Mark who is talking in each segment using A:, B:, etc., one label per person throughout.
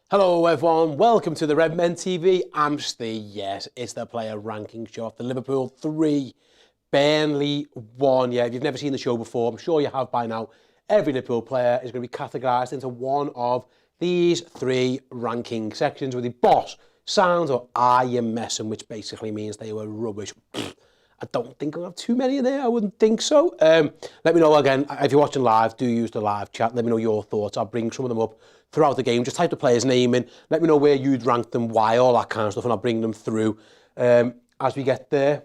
A: Hello everyone, welcome to the Redmen TV. I'm Steve. Yes, it's the player ranking show. The Liverpool 3, Burnley 1. Yeah, if you've never seen the show before, I'm sure you have by now. Every Liverpool player is going to be categorised into one of these three ranking sections with the boss, sound, or are you messing, which basically means they were rubbish. I don't think I'll have too many in there. I wouldn't think so. Let me know again, if you're watching live, do use the live chat. Let me know your thoughts. I'll bring some of them up throughout the game. Just type the player's name in. Let me know where you'd rank them, why, all that kind of stuff, and I'll bring them through as we get there.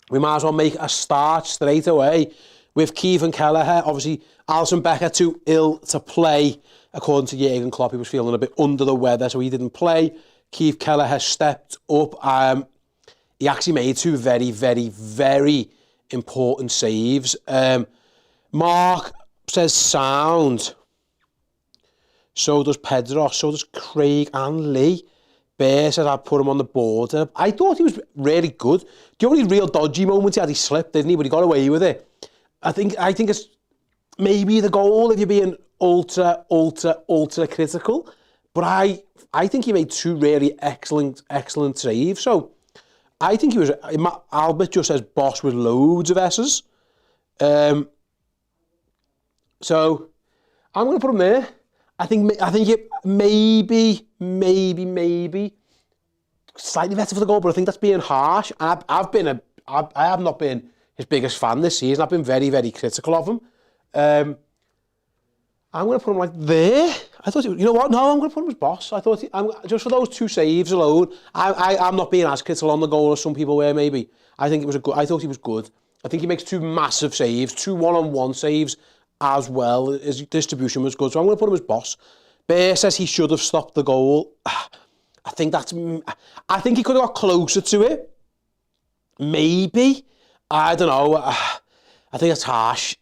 A: We might as well make a start straight away with Kevin Kelleher. Obviously, Alisson Becker too ill to play. According to Jurgen Klopp, he was feeling a bit under the weather, so he didn't play. Keith Kelleher stepped up. He actually made two very, very, very important saves. Mark says sound. So does Pedro. So does Craig and Lee. Bear said I'd put him on the board. I thought he was really good. The only real dodgy moment he had, he slipped, didn't he? But he got away with it. I think it's maybe the goal if you're being ultra critical. But I think he made two really excellent saves. So I think he was. Albert just says boss with loads of S's. So I'm going to put him there. I think it maybe slightly better for the goal, but I think that's being harsh. And I have not been his biggest fan this season. I've been very, very critical of him. I'm going to put him like there. I thought, you know what? No, I'm going to put him as boss. I thought, just for those two saves alone, I'm not being as critical on the goal as some people were. Maybe I think it was I thought he was good. I think he makes two massive saves, two one-on-one saves as well. His distribution was good, so I'm going to put him as boss. Bear says he should have stopped the goal. I think he could have got closer to it. Maybe. I don't know. I think it's harsh.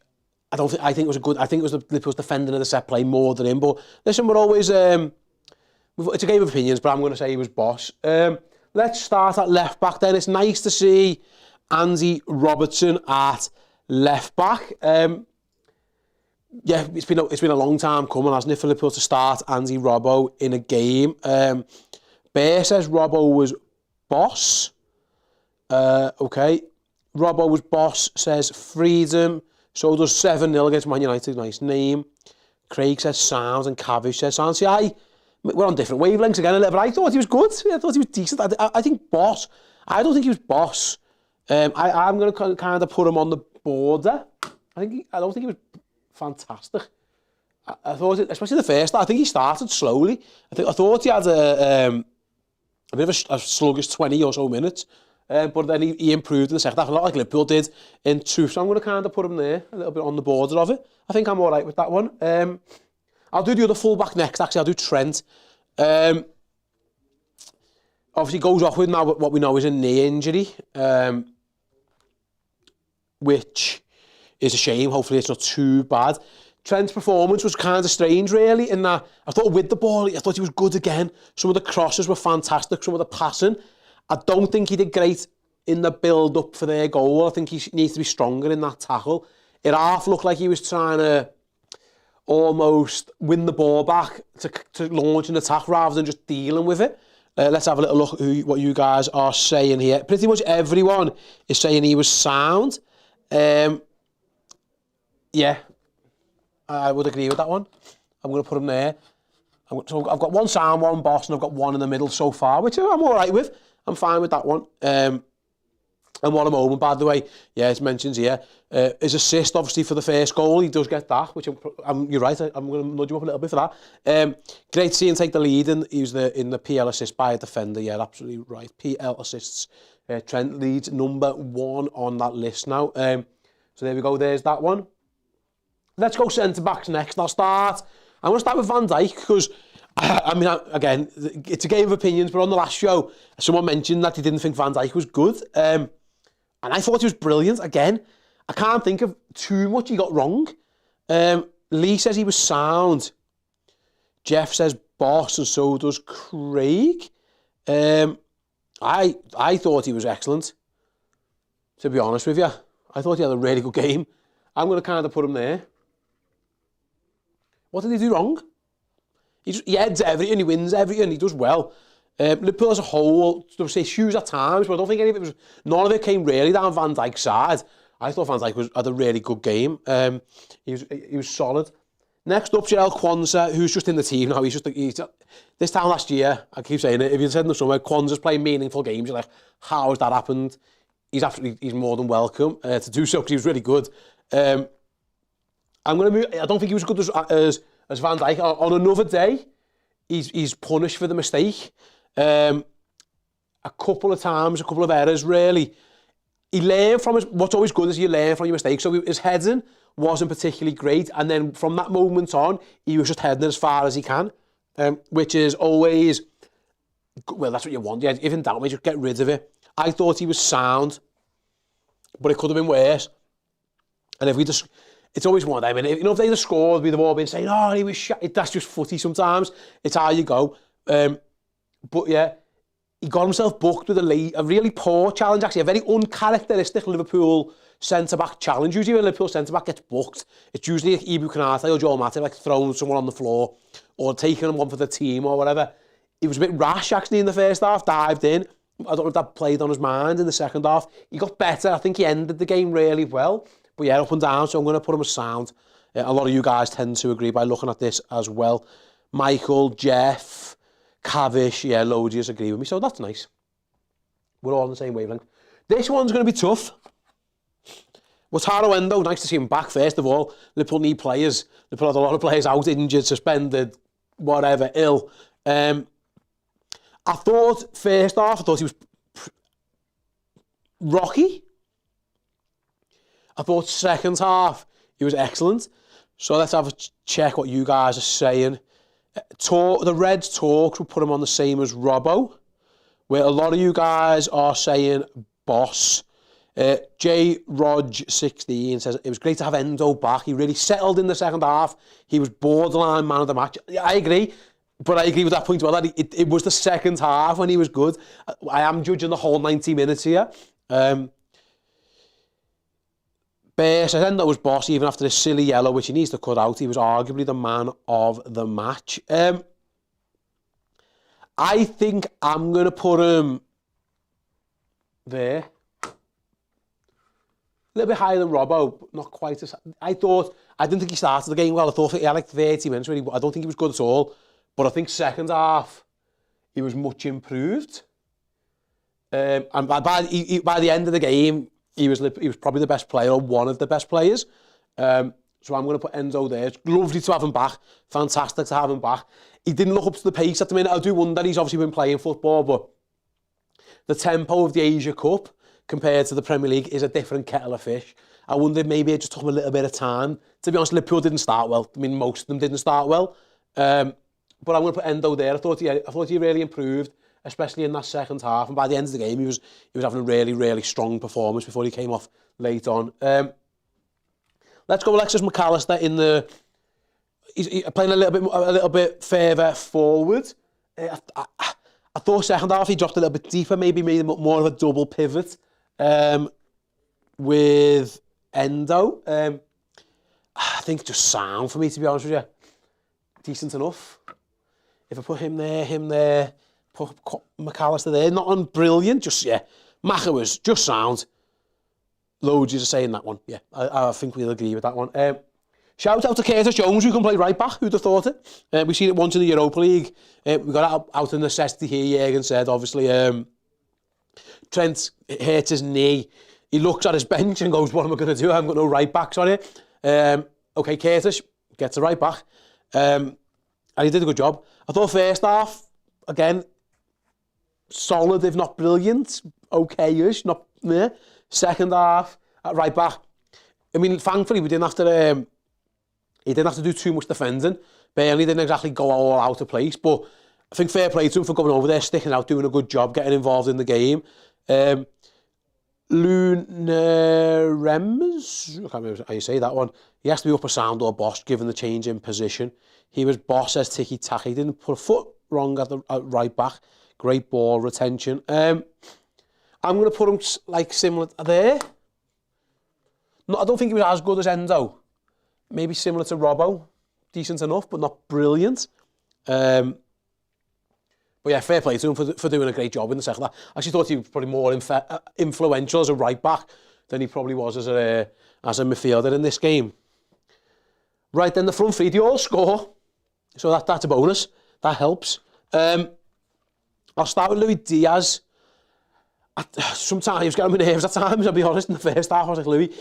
A: I think it was a good. I think it was the Liverpool's defending of the set play more than him. But listen, we're always. It's a game of opinions, but I'm going to say he was boss. Let's start at left back then. It's nice to see Andy Robertson at left back. Yeah, it's been a long time coming, hasn't it, for Liverpool to start Andy Robbo in a game. Bear says Robbo was boss. Okay, Robbo was boss. Says freedom. So does 7-0 against Man United. Nice name. Craig says sound, and Cavish says sound. See, we're on different wavelengths again a little, but I thought he was good. I thought he was decent. I think boss. I don't think he was boss. I'm going to kind of put him on the border. I don't think he was fantastic. I thought, especially the first, I think he started slowly. I thought he had a bit of a sluggish 20 or so minutes. But then he improved in the second half, a lot like Liverpool did in two. So I'm going to kind of put him there, a little bit on the border of it. I think I'm all right with that one. I'll do the other fullback next, actually. I'll do Trent. Obviously goes off with now what we know is a knee injury, which is a shame. Hopefully it's not too bad. Trent's performance was kind of strange, really, in that I thought with the ball, I thought he was good again. Some of the crosses were fantastic, some of the passing. I don't think he did great in the build-up for their goal. I think he needs to be stronger in that tackle. It half looked like he was trying to almost win the ball back to launch an attack rather than just dealing with it. Let's have a little look at what you guys are saying here. Pretty much everyone is saying he was sound. Yeah, I would agree with that one. I'm going to put him there. So I've got one sound, one boss, and I've got one in the middle so far, which I'm all right with. I'm fine with that one. And what a moment, by the way. Yeah, it mentions here. His assist, obviously, for the first goal. He does get that, which you're right. I'm going to nudge him up a little bit for that. Great to see him take the lead. And he was in the PL assist by a defender. Yeah, absolutely right. PL assists. Trent leads number 1 on that list now. So there we go. There's that one. Let's go centre-backs next. I'm going to start with Van Dijk because... again, it's a game of opinions, but on the last show, someone mentioned that he didn't think Van Dijk was good. And I thought he was brilliant. Again, I can't think of too much he got wrong. Lee says he was sound. Jeff says boss, and so does Craig. I thought he was excellent, to be honest with you. I thought he had a really good game. I'm going to kind of put him there. What did he do wrong? He heads everything, he wins everything, he does well. Liverpool as a whole, there was issues at times, but I don't think none of it came really down Van Dijk's side. I thought Van Dijk had a really good game. He was solid. Next up, Jarell Quansah, who's just in the team now. This time last year, I keep saying it, if you said in the summer, Quansah's playing meaningful games, you're like, how has that happened? He's more than welcome to do so because he was really good. I'm going to move. I don't think he was good as Van Dijk. On another day, he's punished for the mistake. A couple of times, a couple of errors, really. He learned from what's always good is you learn from your mistakes. So his heading wasn't particularly great. And then from that moment on, he was just heading as far as he can, which is always, well, that's what you want. Yeah, if in doubt, just get rid of it. I thought he was sound, but it could have been worse. And if we just, it's always one of them. And if they'd have scored, we'd have all been saying, oh, he was shit. That's just footy sometimes. It's how you go. But yeah, he got himself booked with a really poor challenge, actually, a very uncharacteristic Liverpool centre-back challenge. Usually when a Liverpool centre-back gets booked, it's usually like Ibu Konate or Joel Matip, like throwing someone on the floor or taking them one for the team or whatever. He was a bit rash, actually, in the first half, dived in. I don't know if that played on his mind in the second half. He got better. I think he ended the game really well. But yeah, up and down, so I'm going to put him as sound. A lot of you guys tend to agree by looking at this as well. Michael, Jeff, Cavish, yeah, loads of you agree with me, so that's nice. We're all on the same wavelength. This one's going to be tough. Wataru Endo, nice to see him back, first of all. Liverpool need players. Liverpool had a lot of players out, injured, suspended, whatever, ill. I thought, first half, I thought he was rocky. I thought second half, he was excellent. So let's have a check what you guys are saying. The Reds talks will put him on the same as Robbo, where a lot of you guys are saying boss. J. Rog 16 says it was great to have Endo back. He really settled in the second half. He was borderline man of the match. I agree, but I agree with that point as well. That it was the second half when he was good. I am judging the whole 90 minutes here. Bear says Endo was boss even after this silly yellow, which he needs to cut out. He was arguably the man of the match. I think I'm going to put him there. A little bit higher than Robbo, but not quite as... I didn't think he started the game well. I thought he had like 30 minutes where I don't think he was good at all. But I think second half, he was much improved. And by the end of the game, he was probably the best player or one of the best players. So I'm going to put Endo there. It's lovely to have him back. Fantastic to have him back. He didn't look up to the pace at the minute. I do wonder, he's obviously been playing football, but the tempo of the Asia Cup compared to the Premier League is a different kettle of fish. I wonder if maybe it just took him a little bit of time. To be honest, Liverpool didn't start well. I mean, most of them didn't start well. But I'm going to put Endo there. I thought he really improved, especially in that second half. And by the end of the game, he was having a really, really strong performance before he came off late on. Let's go Alexis McAllister he's playing a little bit further forward. I thought second half he dropped a little bit deeper, maybe made more of a double pivot with Endo. I think just sound for me, to be honest with you. Decent enough. If I put him there, put McAllister there, not on brilliant, just, yeah. Macher was just sound. Loads are saying that one, yeah. I think we'll agree with that one. Shout out to Curtis Jones, who can play right back. Who'd have thought it? We've seen it once in the Europa League. We got it out of necessity here, Jürgen said, obviously. Trent hurts his knee. He looks at his bench and goes, what am I going to do? I haven't got no right backs on it. Okay, Curtis gets a right back. And he did a good job. I thought first half, again, solid, if not brilliant. Okay-ish, not yeah. Second half, at right back. I mean, thankfully, we didn't have to... he didn't have to do too much defending. Burnley didn't exactly go all out of place, but I think fair play to him for going over there, sticking out, doing a good job, getting involved in the game. Lunerems, I can't remember how you say that one. He has to be upper sound or boss, given the change in position. He was boss as tiki-taka. He didn't put a foot wrong at right back. Great ball retention. I'm going to put him like similar there. No, I don't think he was as good as Endo. Maybe similar to Robbo. Decent enough, but not brilliant. But yeah, fair play to him for doing a great job in the second half. I actually thought he was probably more influential as a right-back than he probably was as a midfielder in this game. Right, then the front three, they all score. So that's a bonus. That helps. I'll start with Luis Díaz. Sometimes he was getting on my nerves at times, I'll be honest. In the first half, I was like, Louis,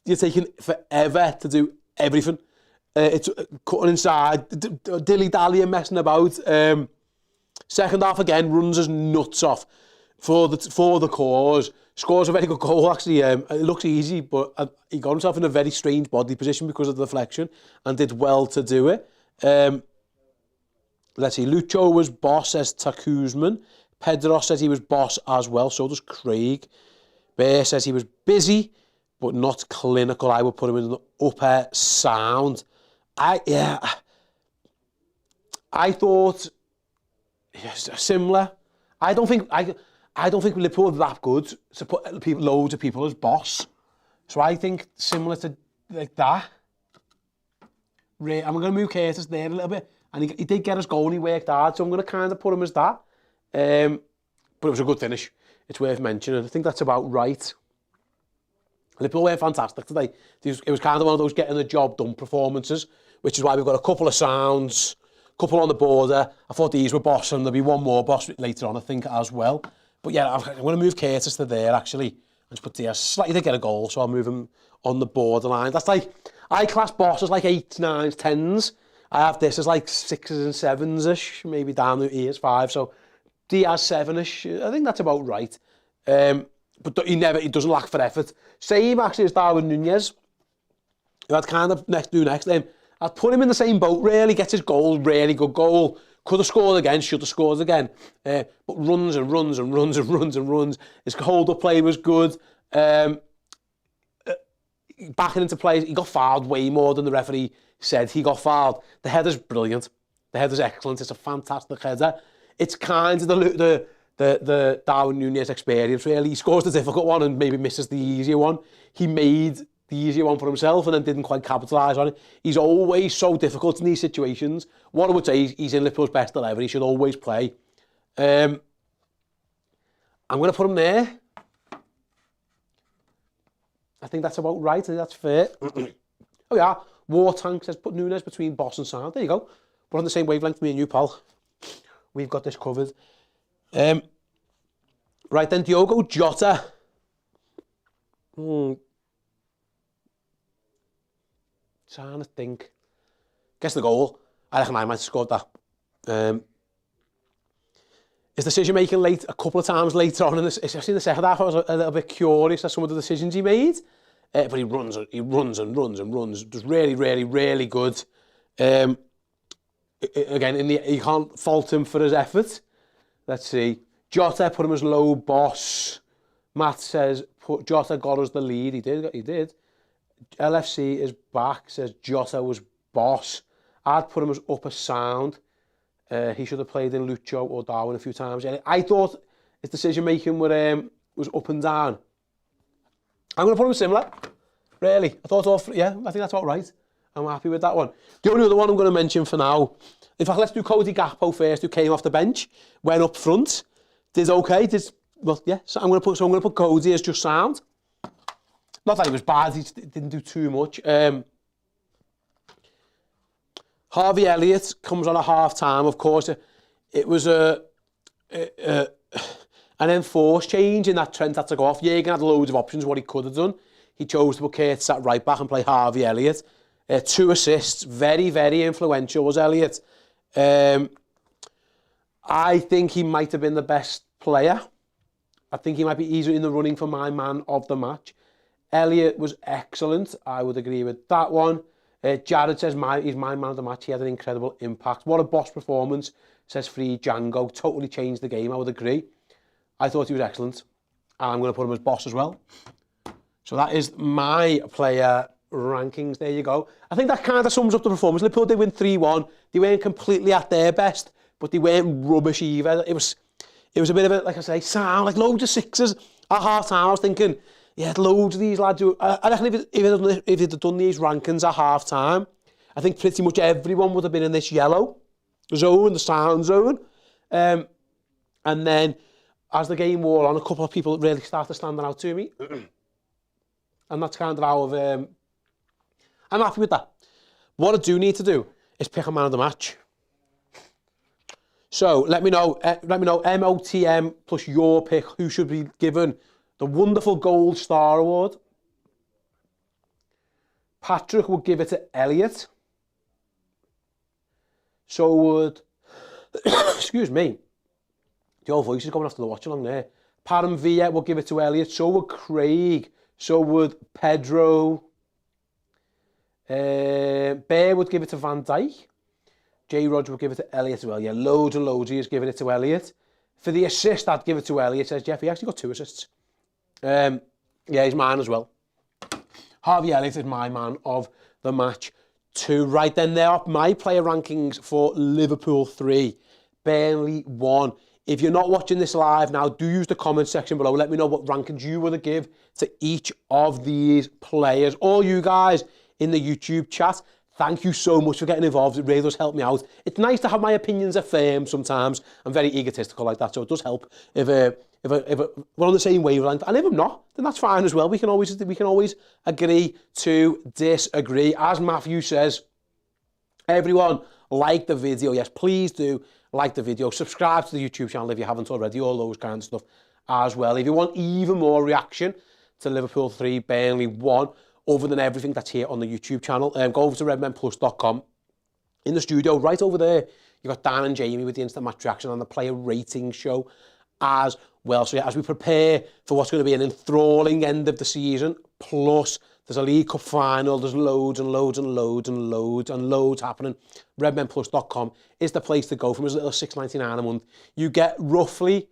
A: you're taking forever to do everything. It's cutting inside, dilly-dally and messing about. Second half again, runs his nuts off for the cause. Scores a very good goal, actually. It looks easy, but he got himself in a very strange body position because of the deflection and did well to do it. Let's see, Lucho was boss, says Takuzman. Pedro says he was boss as well, so does Craig. Bear says he was busy, but not clinical. I would put him in the upper sound. I thought similar. I don't think Liverpool are that good to put loads of people as boss. So I think similar to like that. I'm going to move Curtis there a little bit, and he did get his goal and he worked hard, so I'm going to kind of put him as that. But it was a good finish. It's worth mentioning. I think that's about right. Liverpool were fantastic today. It was kind of one of those getting the job done performances, which is why we've got a couple of sounds, a couple on the border. I thought these were boss, and there'll be one more boss later on, I think, as well. But yeah, I'm going to move Curtis to there, actually, and just put Diaz. Slightly to get a goal, so I'll move him on the borderline. That's like, I class boss as like 8s, 9s, 10s. I have this as like 6s and 7s-ish, maybe down to here 5. So Diaz 7-ish. I think that's about right. But he doesn't lack for effort. Same actually as Darwin Núñez, who had kind of next to him. I'd put him in the same boat, really, gets his goal, really good goal. Could have scored again, should have scored again. But runs and runs and runs and runs and runs. His hold-up play was good. Backing into play, he got fouled way more than the referee said he got fouled. The header's brilliant. The header's excellent. It's a fantastic header. It's kind of the Darwin Núñez experience, really. He scores the difficult one and maybe misses the easier one. He made the easier one for himself and then didn't quite capitalise on it. He's always so difficult in these situations. What I would say is he's in Liverpool's best 11. He should always play. I'm going to put him there. I think that's about right. I think that's fair. Oh yeah, War Tank says put Núñez between boss and sound. There you go. We're on the same wavelength, me and you, pal. We've got this covered. Right then, Diogo Jota. Trying to think. Guess the goal. I reckon I might have scored that. His decision making late, a couple of times later on, especially in the second half, I was a little bit curious at some of the decisions he made. But he runs and runs. Just really, really, really good. Again, you can't fault him for his effort. Let's see. Jota, put him as low boss. Matt says, Jota got us the lead. He did. LFC is back, says Jota was boss. I'd put him as upper sound. He should have played in Lucho or Darwin a few times. I thought his decision-making was up and down. I'm going to put him similar, really. I think that's about right. I'm happy with that one. The only other one I'm going to mention for now, in fact, let's do Cody Gakpo first, who came off the bench, went up front, did okay, so I'm going to put Cody as just sound. Not that he was bad, he didn't do too much. Harvey Elliott comes on at half-time, of course. It was an enforced change in that Trent had to go off. Jürgen had loads of options what he could have done. He chose to put Curtis at right back and play Harvey Elliott. 2 assists, very, very influential was Elliott. I think he might have been the best player. I think he might be easily in the running for my man of the match. Elliott was excellent. I would agree with that one. Jared says he's my man of the match. He had an incredible impact. What a boss performance, says Free Django. Totally changed the game. I would agree. I thought he was excellent. And I'm going to put him as boss as well. So that is my player rankings. There you go. I think that kind of sums up the performance. Liverpool did win 3-1. They weren't completely at their best, but they weren't rubbish either. It was a bit of a, like I say, sound, like loads of 6s. At half-time, I was thinking, yeah, loads of these lads. I reckon if they'd done these rankings at half-time, I think pretty much everyone would have been in this yellow. zone, the sound zone. And then as the game wore on, a couple of people really started standing out to me. And that's kind of how I'm happy with that. What I do need to do is pick a man of the match. So let me know MOTM plus your pick who should be given the wonderful Gold Star Award. Patrick would give it to Elliot. So would, excuse me, the old voice is coming after the watch along there. Param Villa will give it to Elliot. So would Craig. So would Pedro. Bear would give it to Van Dijk. J. Roger would give it to Elliot as well. Yeah, loads and loads. He is giving it to Elliot. For the assist, I'd give it to Elliot, says Jeff. He actually got 2 assists. Yeah, he's mine as well. Harvey Elliott is my man of the match too. Right then, there are my player rankings for Liverpool 3, Burnley 1. If you're not watching this live now, do use the comment section below. Let me know what rankings you want to give to each of these players. All you guys in the YouTube chat, thank you so much for getting involved. It really does help me out. It's nice to have my opinions affirmed sometimes. I'm very egotistical like that, so it does help if we're on the same wavelength. And if I'm not, then that's fine as well. We can always agree to disagree. As Matthew says, everyone like the video. Yes, please do like the video. Subscribe to the YouTube channel if you haven't already. All those kind of stuff as well. If you want even more reaction to Liverpool 3, Burnley 1, other than everything that's here on the YouTube channel, go over to redmenplus.com. In the studio, right over there, you've got Dan and Jamie with the Instant Match Reaction and the player rating show as well. So yeah, as we prepare for what's going to be an enthralling end of the season, plus there's a League Cup final, there's loads and loads and loads and loads and loads happening. Redmenplus.com is the place to go. From as little as $6.99 a month, you get roughly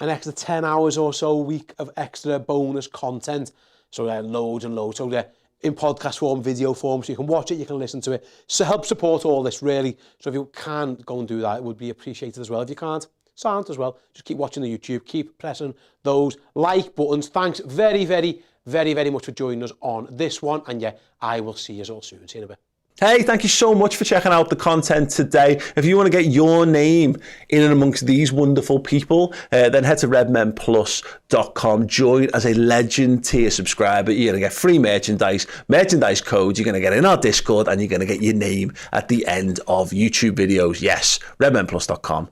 A: an extra 10 hours or so a week of extra bonus content. So loads and loads. So yeah, in podcast form, video form, so you can watch it, you can listen to it. So help support all this, really. So if you can go and do that, it would be appreciated as well. If you can't, sound as well. Just keep watching the YouTube, keep pressing those like buttons. Thanks very, very, very, very much for joining us on this one. And yeah, I will see you all soon. See you in a bit.
B: Hey, thank you so much for checking out the content today. If you want to get your name in and amongst these wonderful people, then head to redmenplus.com. Join as a Legend tier subscriber. You're going to get free merchandise codes. You're going to get in our Discord, and you're going to get your name at the end of YouTube videos. Yes, redmenplus.com.